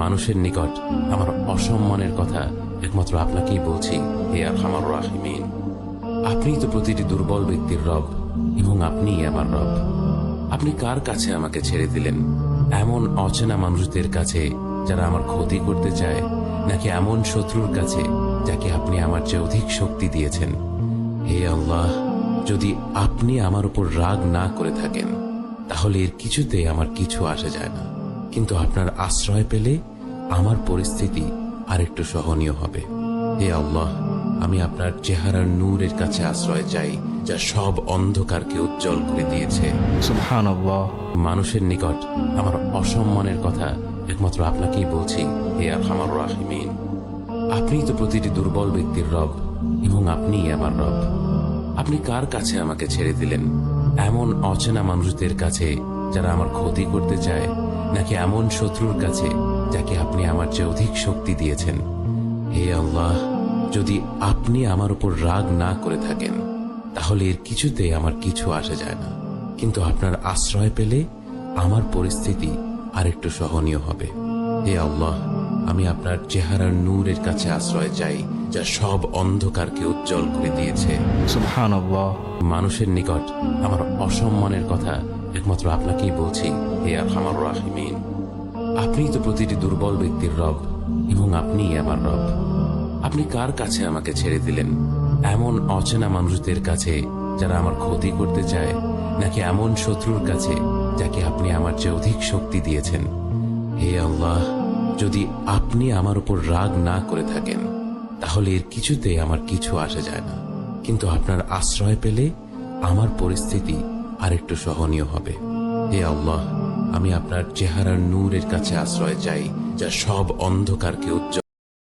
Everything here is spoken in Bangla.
মানুষের নিকট আমার অসম্মানের কথা একমাত্র আপনাকেই বলছি, হে আরহামার রাহিমিন। আপনিই তো প্রতিটি দুর্বল ব্যক্তির রব এবং আপনিই আমার রব। আপনি কার কাছে আমাকে ছেড়ে দিলেন? এমন অচেনা মানুষদের কাছে যারা আমার ক্ষতি করতে চায়, নাকি এমন শত্রুর কাছে যাকে আপনি আমার চেয়ে অধিক শক্তি দিয়েছেন? হে আল্লাহ, যদি আপনি আমার উপর রাগ না করে থাকেন তাহলে এর কিছুতে আমার কিছু আসে যায় না, কিন্তু আপনার আশ্রয় পেলে আমার পরিস্থিতি আরেকটু সহনীয় হবে। হে আল্লাহ, আমি আপনার চেহারার নূরের কাছে আশ্রয় চাই, যা সব অন্ধকারকে উজ্জ্বল করে দিয়েছে। সুবহানাল্লাহ। মানুষের নিকট আমার অসম্মানের কথা একমাত্র আপনাকেই বলছি, হে আরহামার রাহিমিন। আপনিই তো প্রতিটি দুর্বল ব্যক্তির রব এবং আপনিই আমার রব। আপনি কার কাছে আমাকে ছেড়ে দিলেন? এমন অচেনা মানুষদের কাছে যারা আমার ক্ষতি করতে চায়, নাকি এমন শত্রুর কাছে যাকে আপনি আমার চেয়ে অধিক শক্তি দিয়েছেন? হে আল্লাহ, যদি আপনি আমার উপর রাগ না করে থাকেন তাহলে এর কিছুতে আমার কিছু আসে যায় না, কিন্তু আপনার আশ্রয় পেলে আমার পরিস্থিতি আরেকটু সহনীয় হবে। হে আল্লাহ, আমি আপনার চেহারার নূরের কাছে আশ্রয় চাই, যা সব অন্ধকারকে উজ্জ্বল করে দিয়েছে। সুবহানাল্লাহ। মানুষের নিকট আমার অসম্মানের কথা একমাত্র আপনাকেই বলছি, হে আরহামার রাহিমিন। আপনিই তো প্রতিটি দুর্বল ব্যক্তির রব এবং আপনিই আমার রব। আপনি কার কাছে আমাকে ছেড়ে দিলেন? এমন অচেনা মানুষদের কাছে যারা আমার ক্ষতি করতে চায়, নাকি এমন শত্রুর কাছে যাকে আপনি আমার চেয়ে অধিক শক্তি দিয়েছেন? হে আল্লাহ, যদি আপনি আমার উপর রাগ না করে থাকেন তাহলে এর কিছুতে আমার কিছু আসে যায় না, কিন্তু আপনার আশ্রয় পেলে আমার পরিস্থিতি আরেকটু সহনীয় হবে। হে আল্লাহ, আমি আপনার চেহারার নূরের কাছে আশ্রয় চাই, যা সব অন্ধকারকে উজ্জ্বল